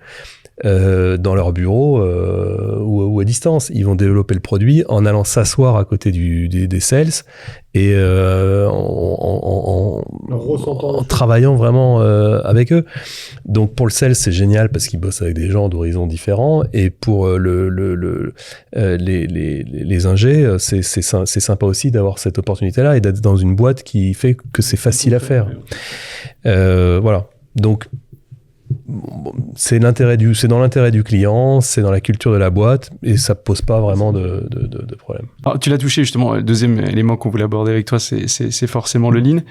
dans leur bureau ou à distance. Ils vont développer le produit en allant s'asseoir à côté des sales et en travaillant vraiment avec eux. Donc pour le sales, c'est génial parce qu'ils bossent avec des gens d'horizons différents, et pour les ingés, c'est sympa aussi d'avoir cette opportunité-là et d'être dans une boîte qui fait que c'est facile à faire. Voilà. Donc c'est dans l'intérêt du client, c'est dans la culture de la boîte, et ça pose pas vraiment de problème. Alors, tu l'as touché justement, le deuxième élément qu'on voulait aborder avec toi, c'est forcément le lean.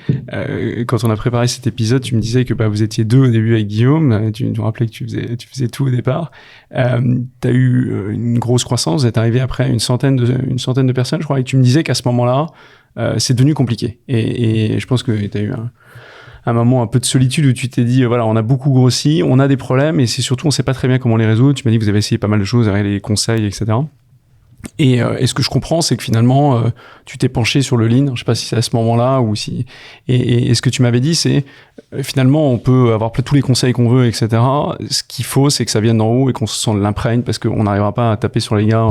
Quand on a préparé cet épisode, tu me disais que vous étiez 2 au début avec Guillaume, tu nous rappelais que tu faisais tout au départ. T'as eu une grosse croissance, vous êtes arrivé après une centaine de personnes, je crois, et tu me disais qu'à ce moment-là, c'est devenu compliqué. Et je pense que tu as eu un moment un peu de solitude où tu t'es dit, voilà, on a beaucoup grossi, on a des problèmes, et c'est surtout, on sait pas très bien comment les résoudre. Tu m'as dit que vous avez essayé pas mal de choses, avec les conseils, etc. Et ce que je comprends, c'est que finalement, tu t'es penché sur le lean. Je sais pas si c'est à ce moment-là ou si. Et ce que tu m'avais dit, c'est finalement, on peut avoir tous les conseils qu'on veut, etc. Ce qu'il faut, c'est que ça vienne d'en haut et qu'on s'en l'imprègne, parce qu'on n'arrivera pas à taper sur les gars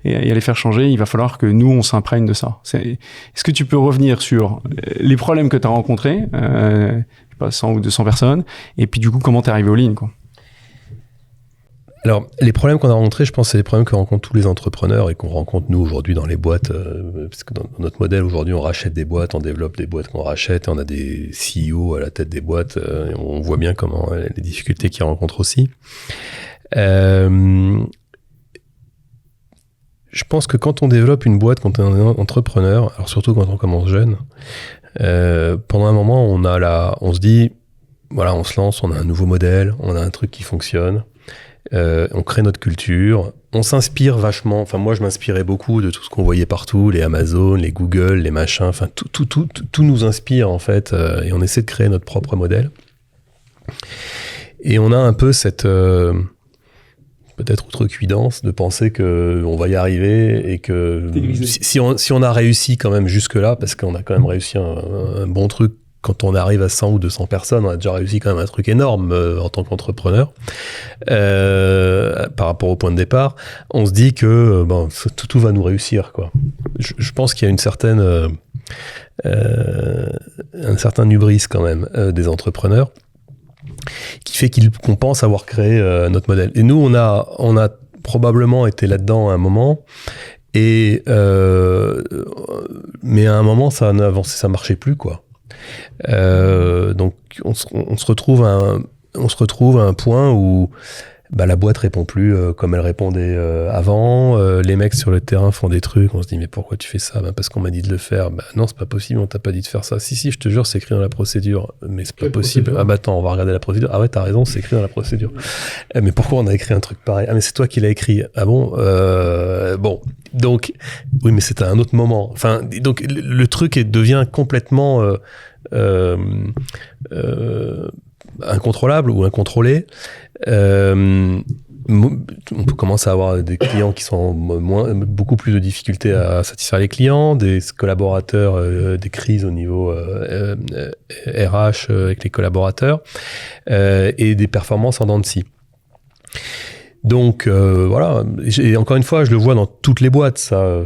et à les faire changer. Il va falloir que nous, on s'imprègne de ça. Est-ce que tu peux revenir sur les problèmes que tu as rencontrés, je sais pas, 100 ou 200 personnes, et puis du coup, comment t'es arrivé au lean, quoi? Alors, les problèmes qu'on a rencontrés, je pense, c'est les problèmes que rencontrent tous les entrepreneurs et qu'on rencontre nous aujourd'hui dans les boîtes. Parce que dans notre modèle, aujourd'hui, on rachète des boîtes, on développe des boîtes qu'on rachète, et on a des CEO à la tête des boîtes. Et on voit bien comment les difficultés qu'ils rencontrent aussi. Je pense que quand on développe une boîte, quand on est entrepreneur, alors surtout quand on commence jeune, pendant un moment, on se dit, voilà, on se lance, on a un nouveau modèle, on a un truc qui fonctionne. On crée notre culture, on s'inspire vachement, enfin moi je m'inspirais beaucoup de tout ce qu'on voyait partout, les Amazon, les Google, les machins, enfin tout nous inspire en fait, et on essaie de créer notre propre modèle. Et on a un peu cette peut-être outrecuidance de penser qu'on va y arriver et que si on a réussi quand même jusque-là, parce qu'on a quand même réussi un bon truc. Quand on arrive à 100 ou 200 personnes, on a déjà réussi quand même un truc énorme en tant qu'entrepreneur. Par rapport au point de départ, on se dit que tout va nous réussir, quoi. Je pense qu'il y a un certain hubris quand même des entrepreneurs qui fait qu'on pense avoir créé notre modèle. Et nous, on a probablement été là-dedans à un moment. Mais à un moment, ça n'a avancé, ça marchait plus, quoi. Donc on se retrouve à un point où la boîte répond plus comme elle répondait avant. Les mecs sur le terrain font des trucs, on se dit mais pourquoi tu fais ça? Parce qu'on m'a dit de le faire. Non, c'est pas possible, on t'a pas dit de faire ça. Si, je te jure, c'est écrit dans la procédure. Mais c'est pas possible. Procédure? Attends, on va regarder la procédure. Ah ouais, t'as raison, c'est écrit dans la procédure. Mais pourquoi on a écrit un truc pareil? Mais c'est toi qui l'as écrit. Ah bon? Bon. Donc, oui, mais c'était à un autre moment. Enfin, donc le truc devient complètement incontrôlable ou incontrôlé. On commence à avoir des clients qui sont beaucoup plus de difficultés à satisfaire les clients, des collaborateurs, des crises au niveau RH avec les collaborateurs, et des performances en dents de scie. Donc voilà, et encore une fois, je le vois dans toutes les boîtes, ça,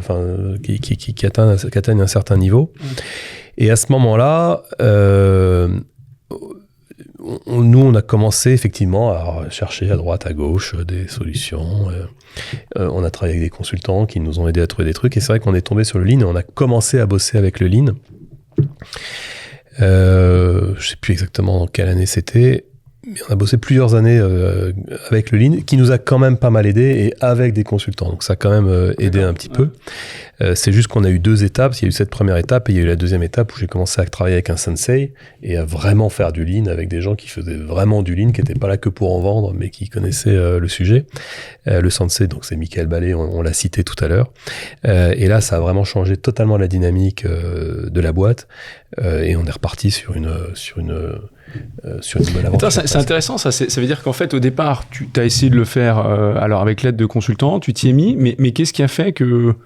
qui atteignent un certain niveau. Et à ce moment-là, nous, on a commencé effectivement à chercher à droite, à gauche des solutions. On a travaillé avec des consultants qui nous ont aidés à trouver des trucs. Et c'est vrai qu'on est tombé sur le lean et on a commencé à bosser avec le lean. Je ne sais plus exactement dans quelle année c'était. Mais on a bossé plusieurs années avec le lean, qui nous a quand même pas mal aidé, et avec des consultants. Donc ça a quand même aidé un petit peu. C'est juste qu'on a eu 2 étapes. Il y a eu cette première étape et il y a eu la deuxième étape où j'ai commencé à travailler avec un sensei et à vraiment faire du lean avec des gens qui faisaient vraiment du lean, qui n'étaient pas là que pour en vendre, mais qui connaissaient le sujet. Le sensei, donc c'est Michael Ballet, on l'a cité tout à l'heure. Et là, ça a vraiment changé totalement la dynamique de la boîte. Et on est reparti sur une bonne aventure. C'est intéressant, ça veut dire qu'en fait, au départ, tu as essayé de le faire alors avec l'aide de consultants, tu t'y es mis, mais qu'est-ce qui a fait que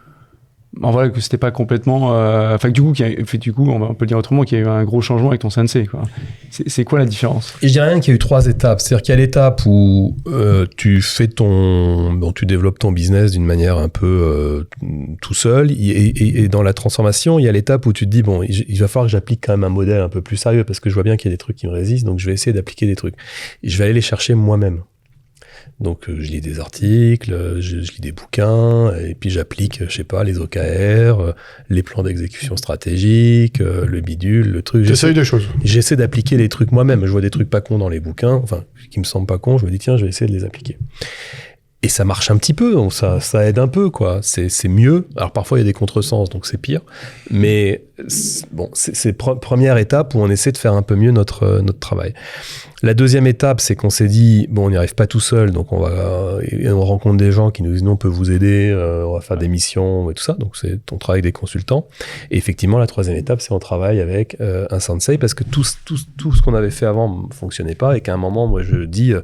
voilà, que c'était pas complètement du coup on peut le dire autrement, qu'il y a eu un gros changement avec ton sensei, quoi. C'est quoi la différence? Et je dirais rien qu'il y a eu 3 étapes. C'est-à-dire qu'il y a l'étape où tu développes ton business d'une manière un peu tout seul, et dans la transformation, il y a l'étape où tu te dis il va falloir que j'applique quand même un modèle un peu plus sérieux, parce que je vois bien qu'il y a des trucs qui me résistent, donc je vais essayer d'appliquer des trucs. Et je vais aller les chercher moi-même. Donc, je lis des articles, je lis des bouquins, et puis j'applique, je sais pas, les OKR, les plans d'exécution stratégique, le bidule, le truc. J'essaye des choses. J'essaie d'appliquer les trucs moi-même. Je vois des trucs pas cons dans les bouquins, enfin, qui me semblent pas cons, je me dis, tiens, je vais essayer de les appliquer. Et ça marche un petit peu, donc ça aide un peu, quoi. C'est mieux. Alors parfois, il y a des contresens, donc c'est pire. Mais bon, c'est première étape où on essaie de faire un peu mieux notre travail. La deuxième étape, c'est qu'on s'est dit, bon, on n'y arrive pas tout seul, donc on rencontre des gens qui nous disent, non, on peut vous aider, on va faire des missions et tout ça. Donc on travaille avec des consultants. Et effectivement, la troisième étape, c'est on travaille avec un sensei, parce que tout ce qu'on avait fait avant ne fonctionnait pas, et qu'à un moment, moi, je dis...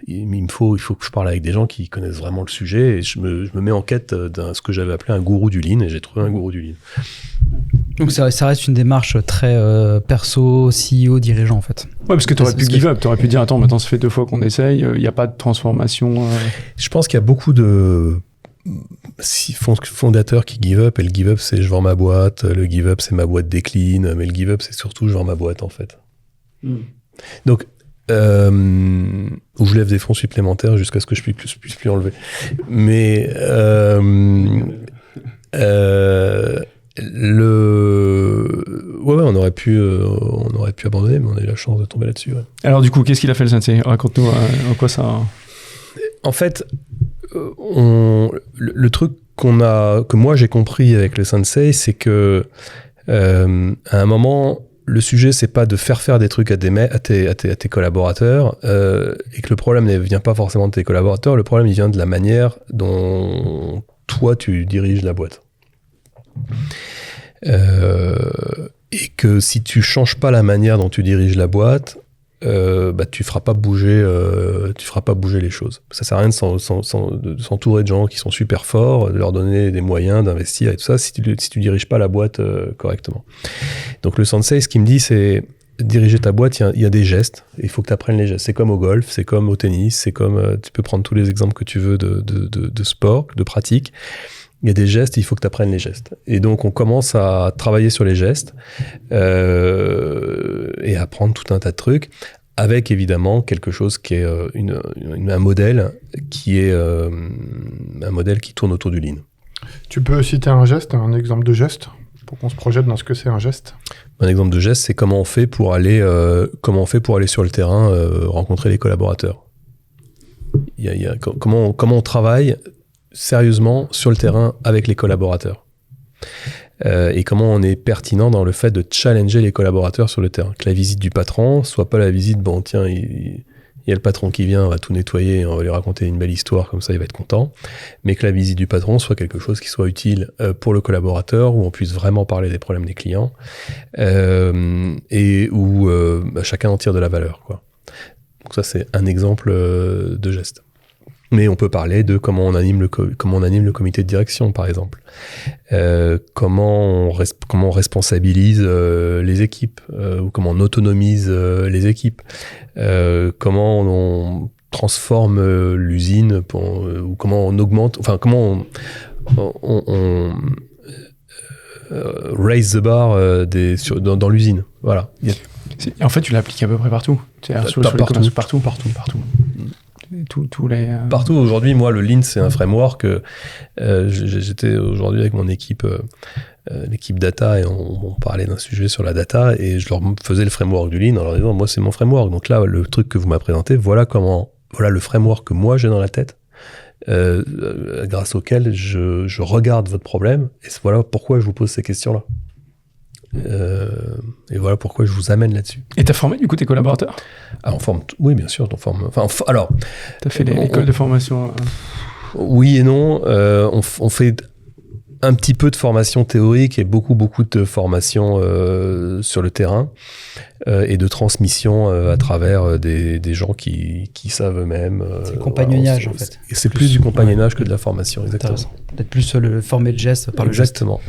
il faut que je parle avec des gens qui connaissent vraiment le sujet, et je me mets en quête d'un ce que j'avais appelé un gourou du lean, et j'ai trouvé un gourou du lean. Donc ça reste une démarche très perso, CEO, dirigeant en fait. Ouais, parce que t'aurais pu give up, t'aurais pu dire attends, maintenant ça fait 2 fois qu'on essaye, il n'y a pas de transformation. Je pense qu'il y a beaucoup de fondateurs qui give up, et le give up c'est je vends ma boîte, le give up c'est ma boîte décline, mais le give up c'est surtout je vends ma boîte en fait. Donc où je lève des fonds supplémentaires jusqu'à ce que je puisse plus enlever. Mais on aurait pu abandonner, mais on a eu la chance de tomber là-dessus. Ouais. Alors du coup, qu'est-ce qu'il a fait le sensei ? Raconte-nous en quoi ça... En fait, le truc que moi j'ai compris avec le sensei, c'est que à un moment, le sujet, c'est pas de faire des trucs à tes collaborateurs, et que le problème ne vient pas forcément de tes collaborateurs, le problème il vient de la manière dont toi tu diriges la boîte. Et que si tu changes pas la manière dont tu diriges la boîte, tu feras pas bouger les choses. Ça sert à rien de s'entourer de gens qui sont super forts, de leur donner des moyens d'investir et tout ça si tu diriges pas la boîte correctement. Donc le sensei, ce qu'il me dit, c'est diriger ta boîte, il y a des gestes, il faut que tu apprennes les gestes. C'est comme au golf, c'est comme au tennis, c'est comme tu peux prendre tous les exemples que tu veux de sport, de pratique. Il y a des gestes, il faut que tu apprennes les gestes. Et donc, on commence à travailler sur les gestes et à apprendre tout un tas de trucs, avec évidemment quelque chose qui est un modèle qui est un modèle qui tourne autour du lean. Tu peux citer un geste, un exemple de geste, pour qu'on se projette dans ce que c'est un geste ? Un exemple de geste, c'est comment on fait pour aller sur le terrain rencontrer les collaborateurs. Comment on travaille sérieusement sur le terrain avec les collaborateurs, et comment on est pertinent dans le fait de challenger les collaborateurs sur le terrain, que la visite du patron soit pas la visite bon tiens il y a le patron qui vient, on va tout nettoyer, on va lui raconter une belle histoire, comme ça il va être content, mais que la visite du patron soit quelque chose qui soit utile pour le collaborateur, où on puisse vraiment parler des problèmes des clients, et où chacun en tire de la valeur, quoi. Donc ça c'est un exemple de geste. Mais on peut parler de comment on anime le comité de direction, par exemple. Comment on responsabilise les équipes, ou comment on autonomise les équipes. Comment on transforme l'usine, ou comment on augmente, enfin comment on raise the bar dans l'usine. Voilà. En fait, tu l'appliques à peu près partout. Partout. Partout aujourd'hui, moi, le Lean, c'est un framework. J'étais aujourd'hui avec mon équipe, l'équipe data, et on parlait d'un sujet sur la data, et je leur faisais le framework du Lean en leur disant, moi, c'est mon framework. Donc là, le truc que vous m'avez présenté, voilà le framework que moi j'ai dans la tête, grâce auquel je regarde votre problème, et voilà pourquoi je vous pose ces questions-là. Et voilà pourquoi je vous amène là-dessus. Et t'as formé du coup tes collaborateurs ? On forme, oui, bien sûr, on forme. Alors, t'as fait l'école de formation. Oui et non. On fait un petit peu de formation théorique et beaucoup de formation sur le terrain, et de transmission à travers des gens qui savent eux-mêmes. C'est le compagnonnage en fait. C'est plus du compagnonnage que de la formation, exactement. Peut-être plus le former le geste par le geste. Exactement.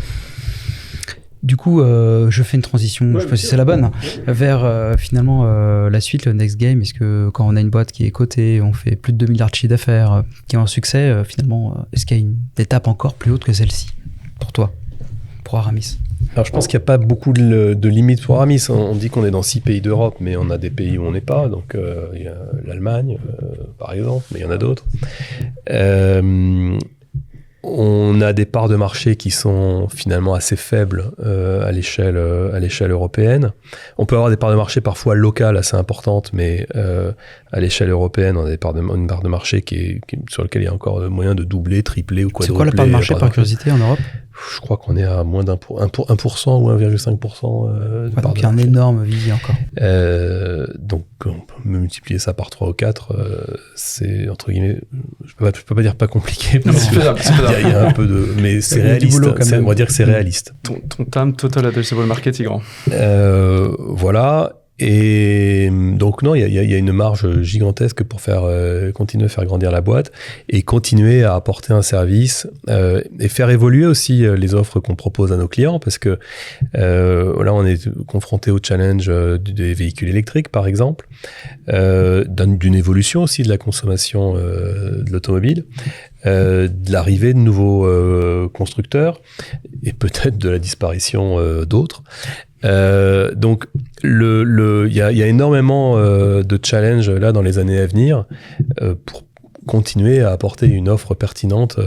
Du coup, je fais une transition, je sais pas si c'est la bonne, vers finalement la suite, le next game. Est-ce que quand on a une boîte qui est cotée, on fait plus de 2 milliards de chiffre d'affaires, qui a un succès, finalement, est-ce qu'il y a une étape encore plus haute que celle-ci, pour toi, pour Aramis ? Alors je pense qu'il n'y a pas beaucoup de limites pour Aramis. On dit qu'on est dans 6 pays d'Europe, mais on a des pays où on n'est pas. Donc il y a l'Allemagne, par exemple, mais il y en a d'autres. On a des parts de marché qui sont finalement assez faibles à l'échelle européenne. On peut avoir des parts de marché parfois locales assez importantes, mais à l'échelle européenne, on a une part de marché sur laquelle il y a encore moyen de doubler, tripler ou quadrupler. C'est quoi la part de marché par curiosité en Europe ? Je crois qu'on est à moins d'1% ou 1,5% de part donc de il y a un marché. énorme vivier encore. Donc on peut multiplier ça par 3 ou 4. C'est entre guillemets, je peux pas dire pas compliqué. Non, c'est faisable. Il y a un peu de, mais c'est Il y a du réaliste. boulot, quand même. On va dire que c'est réaliste. Ton TAM total addressable market est grand. Voilà. Et donc non, il y a une marge gigantesque pour continuer à faire grandir la boîte et continuer à apporter un service et faire évoluer aussi les offres qu'on propose à nos clients, parce que là on est confronté au challenge des véhicules électriques par exemple, d'une évolution aussi de la consommation de l'automobile, de l'arrivée de nouveaux constructeurs et peut-être de la disparition d'autres. Donc il y a énormément de challenges là dans les années à venir pour continuer à apporter une offre pertinente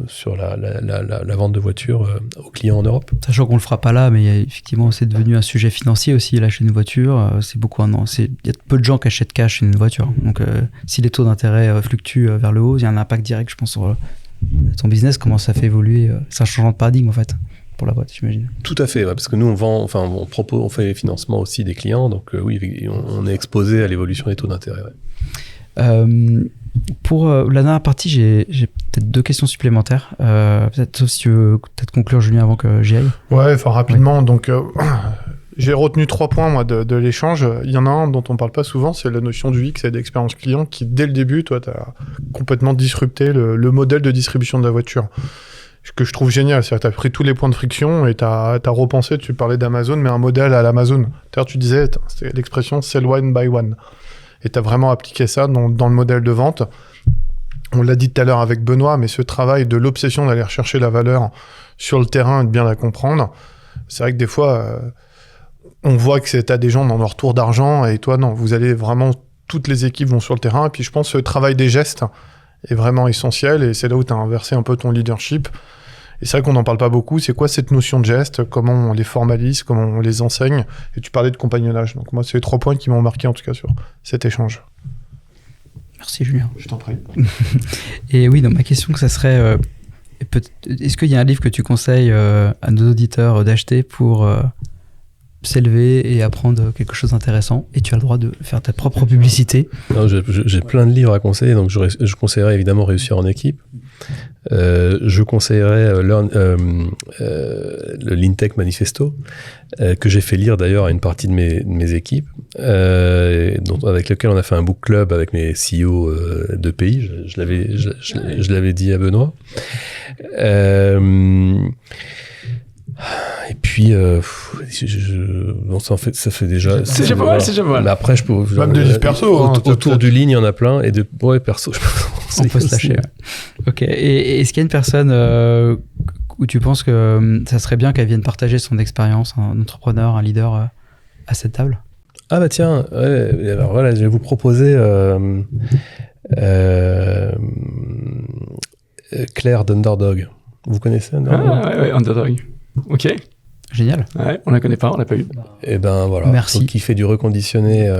sur la vente de voitures aux clients en Europe. Sachant qu'on le fera pas là, mais effectivement c'est devenu un sujet financier aussi l'achat d'une voiture. C'est beaucoup il y a peu de gens qui achètent cash une voiture. Donc si les taux d'intérêt fluctuent vers le haut, il y a un impact direct, je pense, sur ton business, comment ça fait évoluer. C'est un changement de paradigme en fait. Pour la boîte, j'imagine. Tout à fait, ouais, parce que nous on fait les financements aussi des clients, donc oui, on est exposé à l'évolution des taux d'intérêt. Ouais. Pour la dernière partie, j'ai peut-être 2 questions supplémentaires. Peut-être, sauf si tu veux peut-être conclure, Julien, avant que j'y aille. Ouais, enfin rapidement. Ouais. Donc j'ai retenu 3 points moi de l'échange. Il y en a un dont on parle pas souvent, c'est la notion du UX et d'expérience client, qui dès le début, toi, t'as complètement disrupté le modèle de distribution de la voiture. Ce que je trouve génial, c'est que tu as pris tous les points de friction et tu as repensé, tu parlais d'Amazon, mais un modèle à l'Amazon. D'ailleurs, tu disais, c'était l'expression sell one, buy one. Et tu as vraiment appliqué ça dans le modèle de vente. On l'a dit tout à l'heure avec Benoît, mais ce travail de l'obsession d'aller rechercher la valeur sur le terrain et de bien la comprendre, c'est vrai que des fois, on voit que tu as des gens dans leur tour d'argent et toi, non, vous allez vraiment, toutes les équipes vont sur le terrain. Et puis je pense que ce travail des gestes est vraiment essentiel et c'est là où tu as inversé un peu ton leadership. Et c'est vrai qu'on n'en parle pas beaucoup. C'est quoi cette notion de geste ? Comment on les formalise ? Comment on les enseigne ? Et tu parlais de compagnonnage. Donc moi, c'est les 3 points qui m'ont marqué en tout cas sur cet échange. Merci Julien. Je t'en prie. Et oui, donc ma question, ça serait, est-ce qu'il y a un livre que tu conseilles à nos auditeurs d'acheter pour s'élever et apprendre quelque chose d'intéressant, et tu as le droit de faire ta propre publicité? Non, j'ai plein de livres à conseiller, donc je conseillerais évidemment Réussir en équipe. Je conseillerais le l'Intech Manifesto, que j'ai fait lire d'ailleurs à une partie de mes équipes, avec lequel on a fait un book club avec mes CEO de pays. Je l'avais dit à Benoît. Et puis, bon, ça fait déjà. C'est déjà pas mal, c'est déjà pas mal. Mais après, je peux. Même des livres perso. Autour du ligne, il y en a plein. Et perso, je pense. On peut se lâcher. Ouais. Ok. Et est-ce qu'il y a une personne où tu penses que ça serait bien qu'elle vienne partager son expérience, un entrepreneur, un leader à cette table? Ah bah tiens, ouais, alors voilà, je vais vous proposer Claire d'Underdog. Vous connaissez Underdog? Ah ouais, Underdog. Ok. Génial. Ouais, on la connaît pas, on l'a pas eu. Et ben voilà. Merci. Qui fait du reconditionné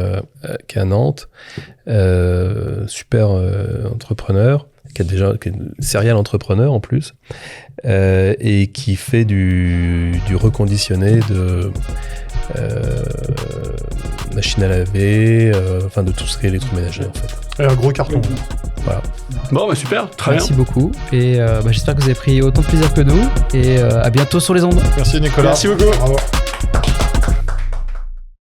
qui est à Nantes. Super entrepreneur, qui est serial entrepreneur en plus, et qui fait du reconditionné de machines à laver, enfin de tout ce qui est électroménager en fait. Et un gros carton. Voilà. Bon, bah super, très Merci beaucoup. Et j'espère que vous avez pris autant de plaisir que nous. Et à bientôt sur les ondes. Merci Nicolas. Merci beaucoup. Bravo.